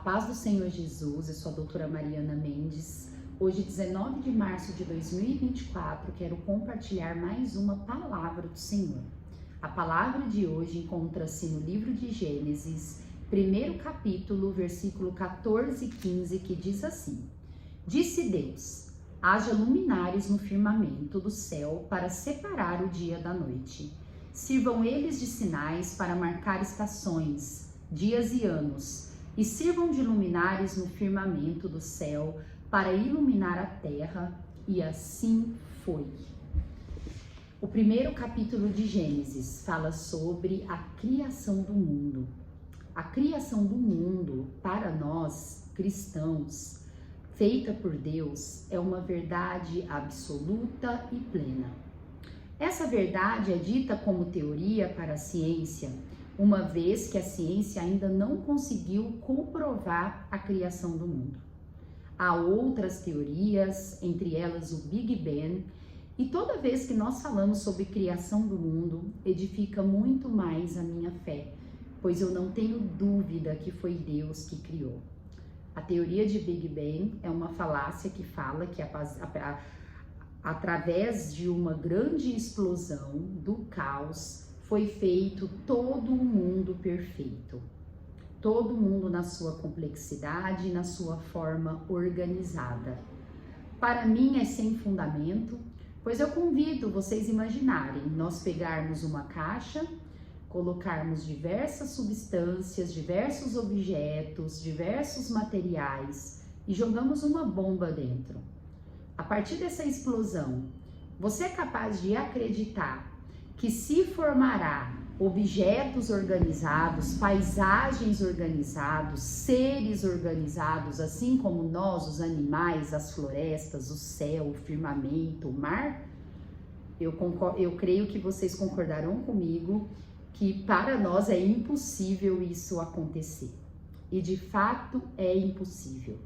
paz do Senhor Jesus, eu sou a doutora Mariana Mendes. Hoje, 19 de março de 2024, quero compartilhar mais uma palavra do Senhor. A palavra de hoje encontra-se no livro de Gênesis, primeiro capítulo, versículo 14 e 15, que diz assim: Disse Deus: haja luminares no firmamento do céu para separar o dia da noite. Sirvam eles de sinais para marcar estações, dias e anos, e sirvam de luminares no firmamento do céu para iluminar a terra. E assim foi. O primeiro capítulo de Gênesis fala sobre a criação do mundo. A criação do mundo, para nós cristãos, feita por Deus, é uma verdade absoluta e plena. Essa verdade é dita como teoria para a ciência, uma vez que a ciência ainda não conseguiu comprovar a criação do mundo. Há outras teorias, entre elas o Big Bang, e toda vez que nós falamos sobre criação do mundo, edifica muito mais a minha fé, pois eu não tenho dúvida que foi Deus que criou. A teoria de Big Bang é uma falácia que fala que através de uma grande explosão do caos foi feito todo o mundo perfeito. Todo mundo na sua complexidade e na sua forma organizada. Para mim é sem fundamento, pois eu convido vocês a imaginarem nós pegarmos uma caixa, colocarmos diversas substâncias, diversos objetos, diversos materiais e jogamos uma bomba dentro. A partir dessa explosão, você é capaz de acreditar que se formará objetos organizados, paisagens organizados, seres organizados, assim como nós, os animais, as florestas, o céu, o firmamento, o mar? Eu creio que vocês concordarão comigo que para nós é impossível isso acontecer. E de fato é impossível,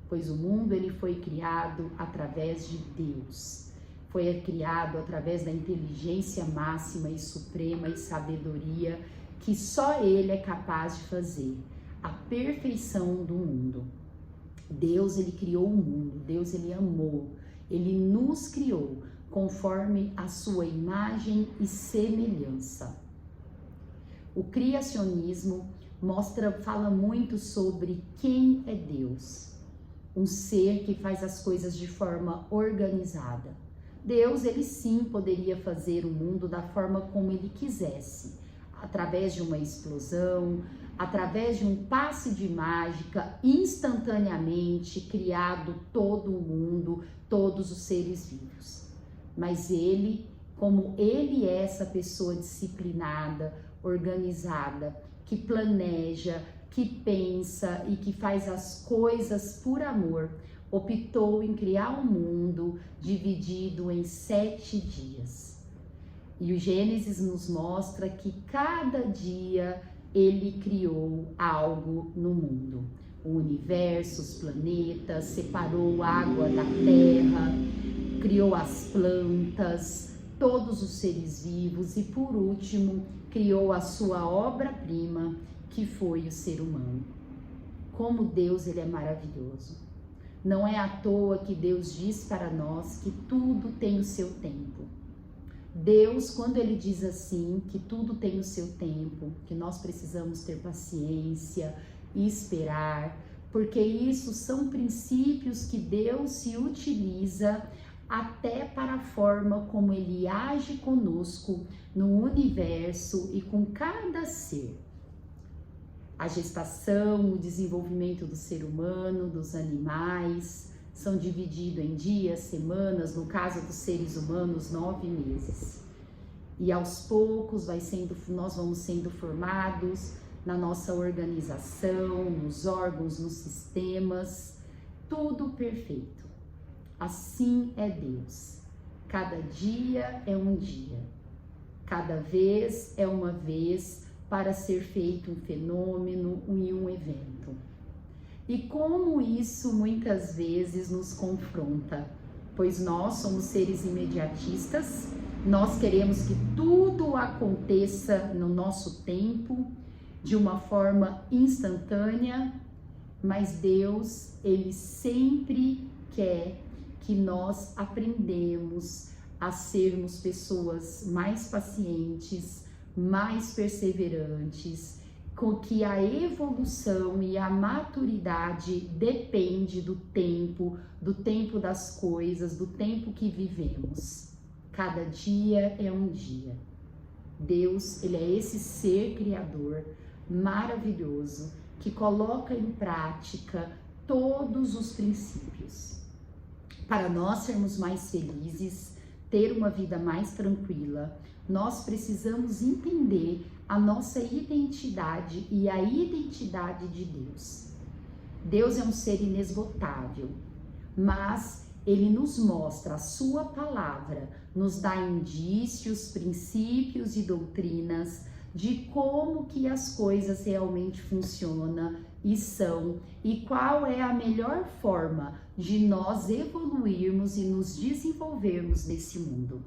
pois o mundo ele foi criado através de Deus. Foi criado através da inteligência máxima e suprema e sabedoria que só Ele é capaz de fazer, a perfeição do mundo. Deus, Ele criou o mundo, Deus, Ele amou, Ele nos criou conforme a sua imagem e semelhança. O criacionismo fala muito sobre quem é Deus, um ser que faz as coisas de forma organizada. Deus, ele sim poderia fazer o mundo da forma como ele quisesse, através de uma explosão, através de um passe de mágica, instantaneamente criado todo o mundo, todos os seres vivos. Mas ele, como ele é essa pessoa disciplinada, organizada, que planeja, que pensa e que faz as coisas por amor, optou em criar um mundo dividido em 7 dias. E o Gênesis nos mostra que cada dia ele criou algo no mundo. O universo, os planetas, separou a água da terra, criou as plantas, todos os seres vivos e, por último, criou a sua obra-prima, que foi o ser humano. Como Deus, ele é maravilhoso. Não é à toa que Deus diz para nós que tudo tem o seu tempo. Deus, quando ele diz assim, que tudo tem o seu tempo, que nós precisamos ter paciência e esperar, porque isso são princípios que Deus se utiliza até para a forma como ele age conosco no universo e com cada ser. A gestação, o desenvolvimento do ser humano, dos animais, são divididos em dias, semanas, no caso dos seres humanos, 9 meses. E aos poucos nós vamos sendo formados na nossa organização, nos órgãos, nos sistemas, tudo perfeito. Assim é Deus. Cada dia é um dia, cada vez é uma vez, para ser feito um fenômeno e um evento. E como isso muitas vezes nos confronta, pois nós somos seres imediatistas, nós queremos que tudo aconteça no nosso tempo, de uma forma instantânea, mas Deus, Ele sempre quer que nós aprendemos a sermos pessoas mais pacientes, mais perseverantes, com que a evolução e a maturidade depende do tempo das coisas, do tempo que vivemos. Cada dia é um dia. Deus, Ele é esse ser criador maravilhoso que coloca em prática todos os princípios. Para nós sermos mais felizes, ter uma vida mais tranquila, nós precisamos entender a nossa identidade e a identidade de Deus. Deus é um ser inesgotável, mas Ele nos mostra, a sua palavra nos dá indícios, princípios e doutrinas de como que as coisas realmente funcionam e são, e qual é a melhor forma de nós evoluirmos e nos desenvolvermos nesse mundo.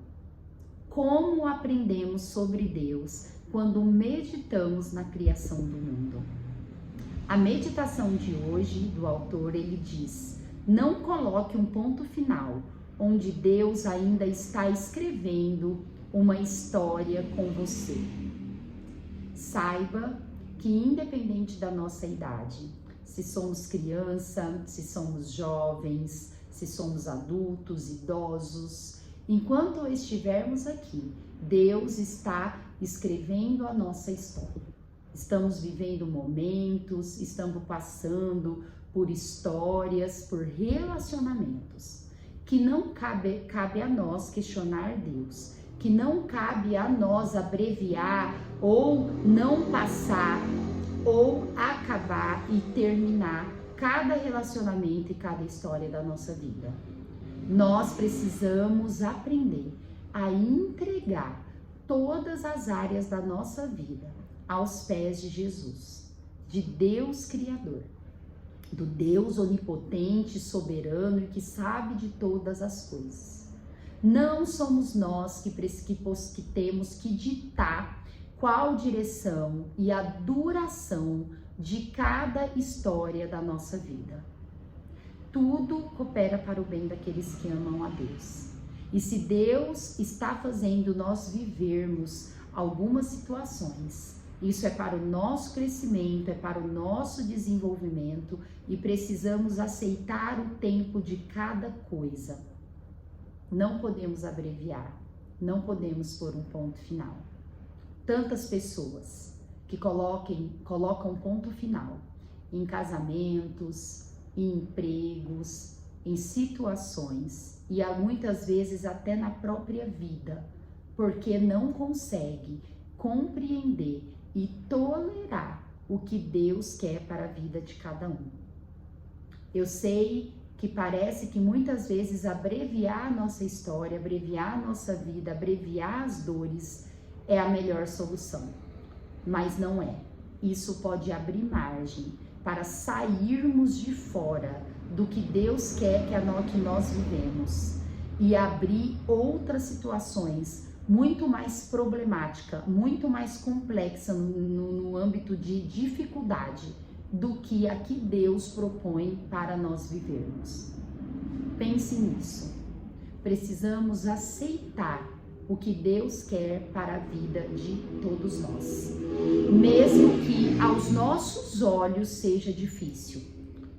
Como aprendemos sobre Deus quando meditamos na criação do mundo? A meditação de hoje do autor, ele diz: não coloque um ponto final onde Deus ainda está escrevendo uma história com você. Saiba que independente da nossa idade, se somos criança, se somos jovens, se somos adultos, idosos, enquanto estivermos aqui, Deus está escrevendo a nossa história. Estamos vivendo momentos, estamos passando por histórias, por relacionamentos, que não cabe a nós questionar Deus, que não cabe a nós abreviar ou não passar ou acabar e terminar cada relacionamento e cada história da nossa vida. Nós precisamos aprender a entregar todas as áreas da nossa vida aos pés de Jesus, de Deus Criador, do Deus onipotente, soberano e que sabe de todas as coisas. Não somos nós que temos que ditar qual direção e a duração de cada história da nossa vida. Tudo coopera para o bem daqueles que amam a Deus. E se Deus está fazendo nós vivermos algumas situações, isso é para o nosso crescimento, é para o nosso desenvolvimento e precisamos aceitar o tempo de cada coisa. Não podemos abreviar, não podemos pôr um ponto final. Tantas pessoas que colocam ponto final em casamentos, em empregos, em situações e muitas vezes até na própria vida, porque não consegue compreender e tolerar o que Deus quer para a vida de cada um. Eu sei que parece que muitas vezes abreviar a nossa história, abreviar a nossa vida, abreviar as dores é a melhor solução, mas não é. Isso pode abrir para sairmos de fora do que Deus quer que nós vivemos e abrir outras situações muito mais problemática, muito mais complexa no âmbito de dificuldade do que a que Deus propõe para nós vivermos. Pense nisso. Precisamos aceitar o que Deus quer para a vida de todos nós, mesmo que aos nossos olhos seja difícil,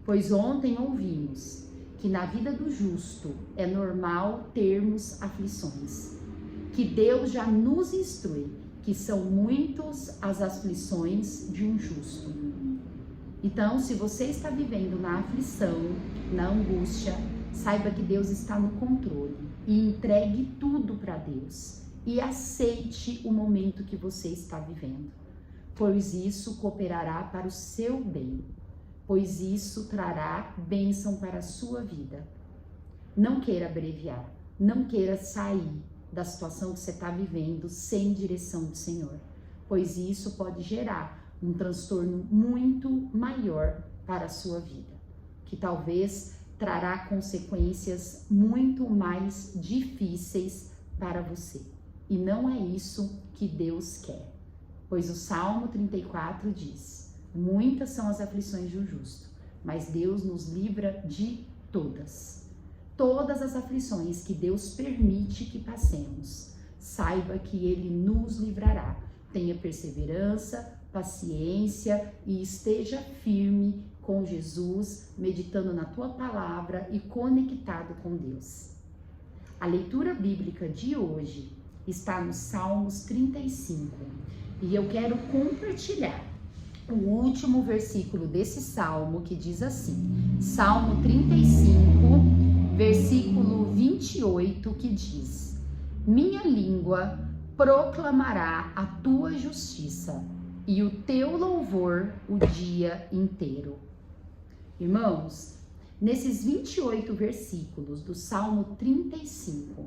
pois ontem ouvimos que na vida do justo é normal termos aflições, que Deus já nos instrui que são muitas as aflições de um justo. Então, se você está vivendo na aflição, na angústia, saiba que Deus está no controle e entregue tudo para Deus e aceite o momento que você está vivendo, pois isso cooperará para o seu bem, pois isso trará bênção para a sua vida. Não queira abreviar, não queira sair da situação que você está vivendo sem direção do Senhor, pois isso pode gerar um transtorno muito maior para a sua vida, que talvez trará consequências muito mais difíceis para você. E não é isso que Deus quer, pois o Salmo 34 diz: muitas são as aflições do justo, mas Deus nos livra de todas. Todas as aflições que Deus permite que passemos, saiba que Ele nos livrará. Tenha perseverança, paciência e esteja firme com Jesus, meditando na tua palavra e conectado com Deus. A leitura bíblica de hoje está no Salmos 35 e eu quero compartilhar o último versículo desse salmo, que diz assim, Salmo 35, versículo 28, que diz: minha língua proclamará a tua justiça e o teu louvor o dia inteiro. Irmãos, nesses 28 versículos do Salmo 35,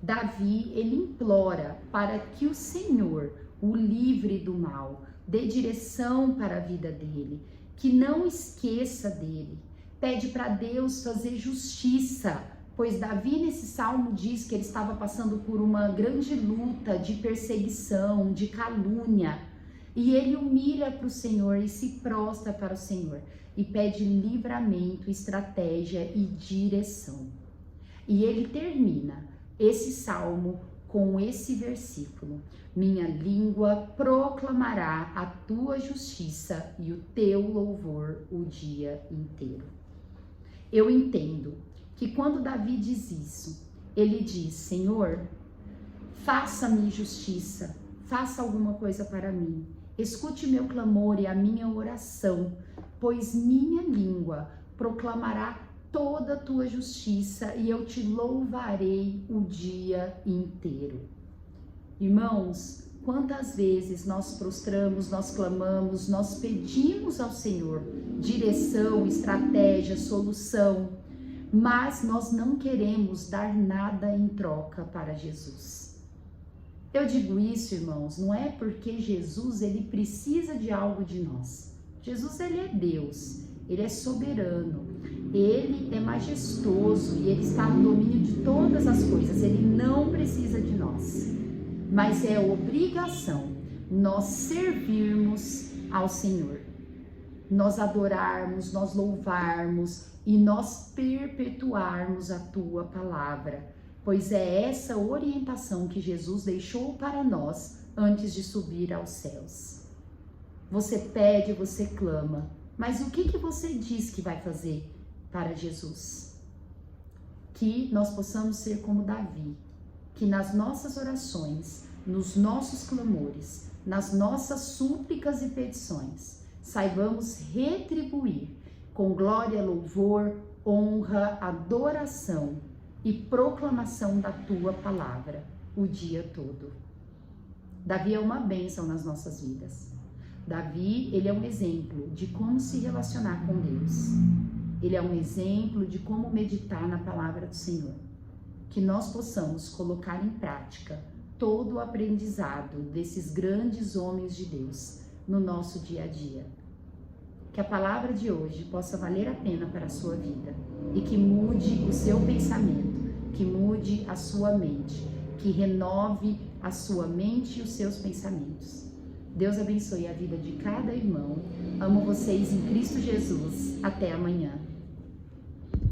Davi, ele implora para que o Senhor o livre do mal, dê direção para a vida dele, que não esqueça dele. Pede para Deus fazer justiça, pois Davi nesse salmo diz que ele estava passando por uma grande luta de perseguição, de calúnia, e ele humilha para o Senhor e se prostra para o Senhor e pede livramento, estratégia e direção. E ele termina esse salmo com esse versículo: minha língua proclamará a tua justiça e o teu louvor o dia inteiro. Eu entendo que quando Davi diz isso, ele diz: Senhor, faça-me justiça, faça alguma coisa para mim, escute meu clamor e a minha oração, pois minha língua proclamará toda a tua justiça e eu te louvarei o dia inteiro. Irmãos, quantas vezes nós prostramos, nós clamamos, nós pedimos ao Senhor direção, estratégia, solução, mas nós não queremos dar nada em troca para Jesus. Eu digo isso, irmãos, não é porque Jesus ele precisa de algo de nós. Jesus ele é Deus, ele é soberano, ele é majestoso e ele está no domínio de todas as coisas, ele não precisa de nós. Mas é obrigação nós servirmos ao Senhor, nós adorarmos, nós louvarmos e nós perpetuarmos a tua palavra, pois é essa orientação que Jesus deixou para nós antes de subir aos céus. Você pede, você clama, mas o que você diz que vai fazer para Jesus? Que nós possamos ser como Davi, que nas nossas orações, nos nossos clamores, nas nossas súplicas e petições, saibamos retribuir com glória, louvor, honra, adoração e proclamação da tua palavra o dia todo. Davi é uma bênção nas nossas vidas. Davi, ele é um exemplo de como se relacionar com Deus. Ele é um exemplo de como meditar na palavra do Senhor. Que nós possamos colocar em prática todo o aprendizado desses grandes homens de Deus no nosso dia a dia. Que a palavra de hoje possa valer a pena para a sua vida e que mude o seu pensamento, que mude a sua mente, que renove a sua mente e os seus pensamentos. Deus abençoe a vida de cada irmão. Amo vocês em Cristo Jesus. Até amanhã.